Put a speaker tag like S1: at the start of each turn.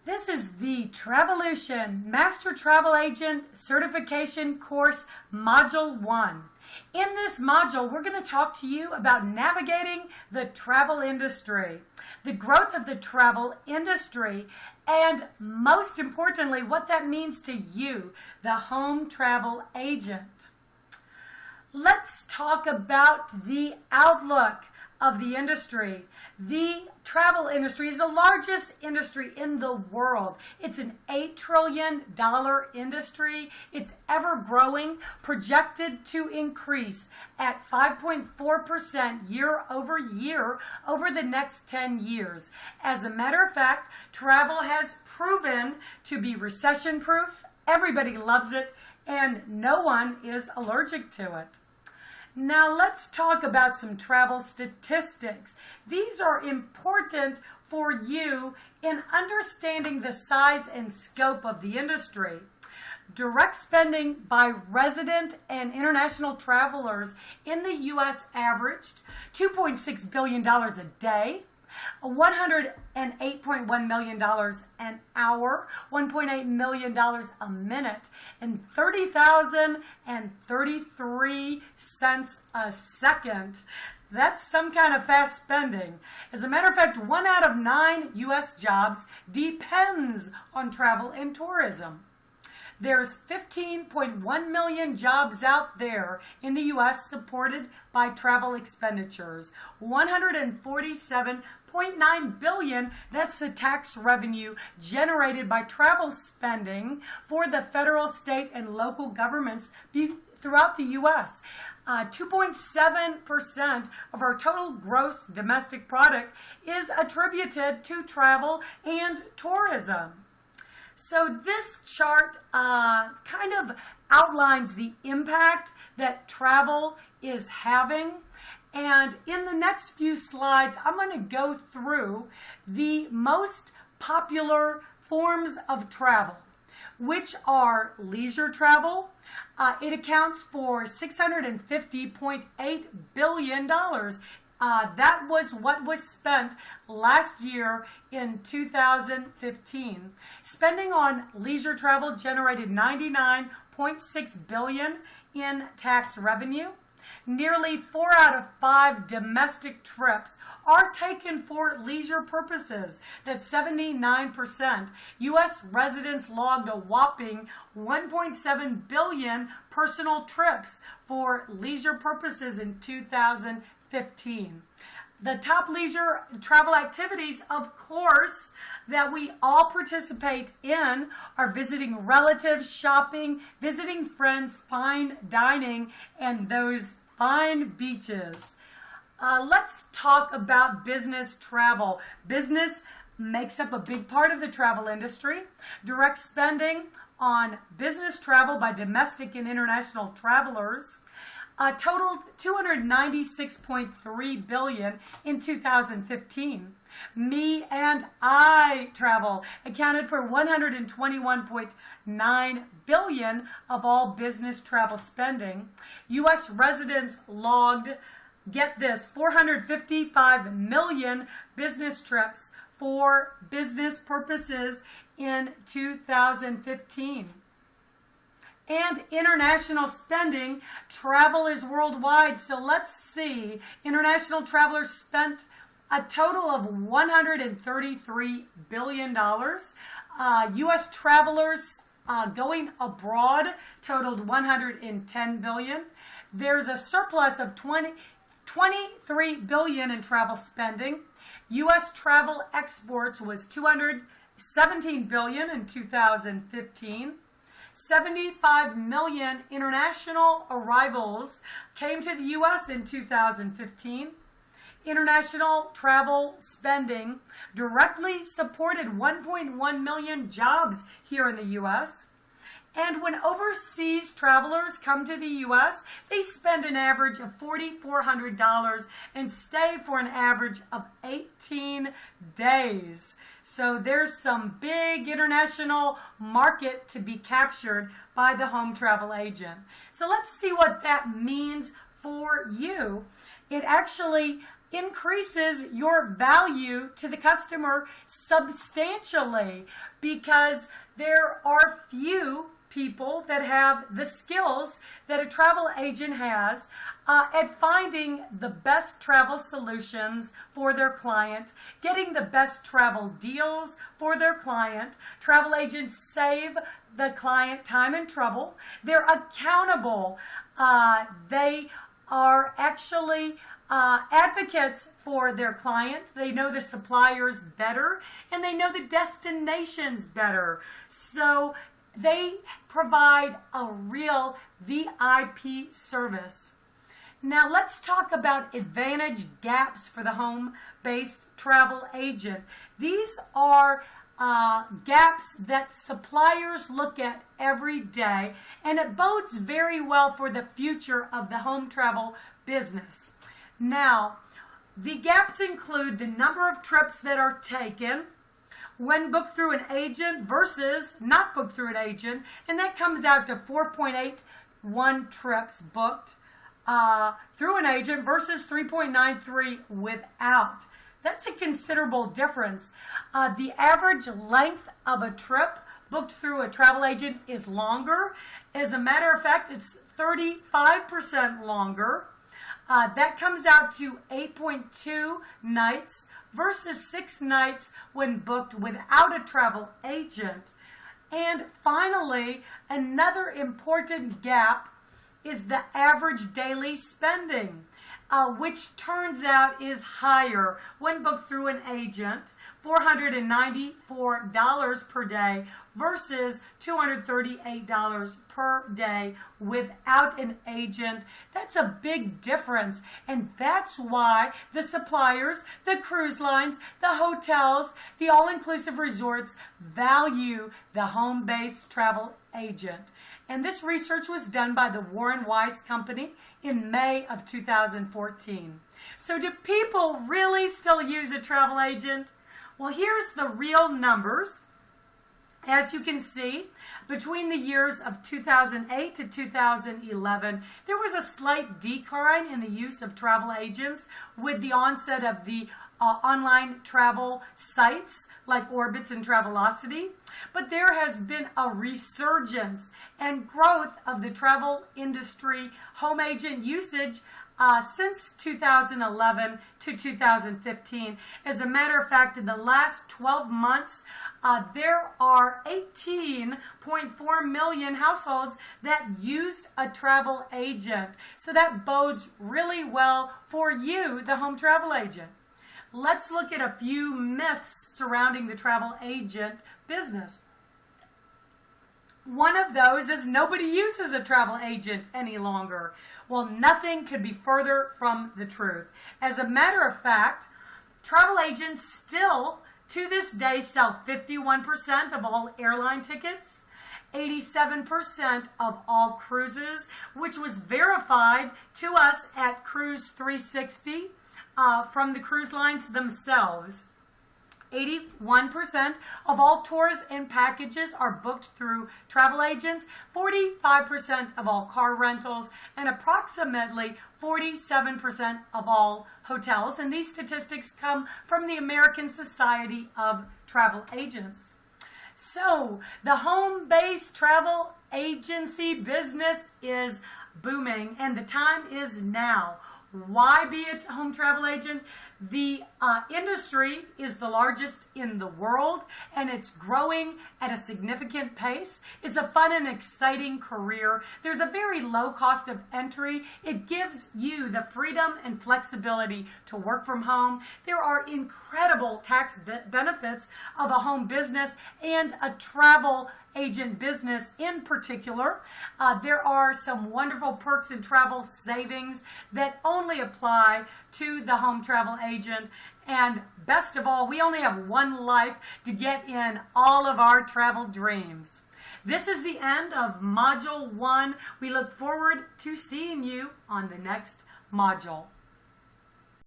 S1: This is the Travelution Master Travel Agent Certification Course Module 1. In this module, we're going to talk to you about navigating the travel industry, the growth of the travel industry, and most importantly, what that means to you, the home travel agent. Let's talk about the outlook of the industry. The travel industry is the largest industry in the world. It's an $8 trillion industry. It's ever growing, projected to increase at 5.4% year over year over the next 10 years. As a matter of fact, travel has proven to be recession-proof. Everybody loves it, and no one is allergic to it. Now let's talk about some travel statistics. These are important for you in understanding the size and scope of the industry. Direct spending by resident and international travelers in the U.S. averaged $2.6 billion a day, $108.1 million an hour, $1.8 million a minute, and 30,033 cents a second. That's some kind of fast spending. As a matter of fact, 1 out of 9 U.S. jobs depends on travel and tourism. There's 15.1 million jobs out there in the U.S. supported by travel expenditures. 147.9 billion, that's the tax revenue generated by travel spending for the federal, state, and local governments throughout the U.S. 2.7% of our total gross domestic product is attributed to travel and tourism. So this chart kind of outlines the impact that travel is having. And in the next few slides, I'm going to go through the most popular forms of travel, which are leisure travel. It accounts for $650.8 billion. That was what was spent last year in 2015. Spending on leisure travel generated $99.6 billion in tax revenue. Nearly 4 out of 5 domestic trips are taken for leisure purposes. That's 79%. U.S. residents logged a whopping 1.7 billion personal trips for leisure purposes in 2015. The top leisure travel activities, of course, that we all participate in are visiting relatives, shopping, visiting friends, fine dining, and those fine beaches. Let's talk about business travel. Business makes up a big part of the travel industry. Direct spending on business travel by domestic and international travelers totaled $296.3 billion in 2015. Me and I travel accounted for $121.9 billion of all business travel spending. U.S. residents logged, get this, 455 million business trips for business purposes in 2015. And international spending, travel is worldwide. So let's see, international travelers spent a total of $133 billion. U.S. travelers going abroad totaled $110 billion. There's a surplus of $23 billion in travel spending. U.S. travel exports was $217 billion in 2015. 75 million international arrivals came to the U.S. in 2015. International travel spending directly supported 1.1 million jobs here in the U.S. And when overseas travelers come to the U.S., they spend an average of $4,400 and stay for an average of 18 days. So there's some big international market to be captured by the home travel agent. So let's see what that means for you. It actually increases your value to the customer substantially, because there are few people that have the skills that a travel agent has at finding the best travel solutions for their client, getting the best travel deals for their client. Travel agents save the client time and trouble. They're accountable. They are actually advocates for their client. They know the suppliers better, and they know the destinations better. So they provide a real VIP service. Now let's talk about advantage gaps for the home-based travel agent. These are gaps that suppliers look at every day, and it bodes very well for the future of the home travel business. Now, the gaps include the number of trips that are taken when booked through an agent versus not booked through an agent, and that comes out to 4.81 trips booked through an agent versus 3.93 without. That's a considerable difference. The average length of a trip booked through a travel agent is longer. As a matter of fact, it's 35% longer. That comes out to 8.2 nights versus 6 nights when booked without a travel agent. And finally, another important gap is the average daily spending, which turns out is higher when booked through an agent, $494 per day versus $238 per day without an agent. That's a big difference, and that's why the suppliers, the cruise lines, the hotels, the all-inclusive resorts value the home-based travel agent. And this research was done by the Warren Weiss Company in May of 2014. So do people really still use a travel agent? Well, here's the real numbers. As you can see, between the years of 2008 to 2011, there was a slight decline in the use of travel agents with the onset of the online travel sites like Orbitz and Travelocity. But there has been a resurgence and growth of the travel industry home agent usage since 2011 to 2015. As a matter of fact, in the last 12 months, there are 18.4 million households that used a travel agent. So that bodes really well for you, the home travel agent. Let's look at a few myths surrounding the travel agent business. One of those is nobody uses a travel agent any longer. Well, nothing could be further from the truth. As a matter of fact, travel agents still, to this day, sell 51% of all airline tickets, 87% of all cruises, which was verified to us at Cruise 360 from the cruise lines themselves. 81% of all tours and packages are booked through travel agents, 45% of all car rentals, and approximately 47% of all hotels. And these statistics come from the American Society of Travel Agents. So, the home-based travel agency business is booming, and the time is now. Why be a home travel agent? The industry is the largest in the world, and it's growing at a significant pace. It's a fun and exciting career. There's a very low cost of entry. It gives you the freedom and flexibility to work from home. There are incredible tax benefits of a home business and a travel agent business in particular. There are some wonderful perks and travel savings that only apply to the home travel agent. And best of all, we only have one life to get in all of our travel dreams. This is the end of Module 1. We look forward to seeing you on the next module.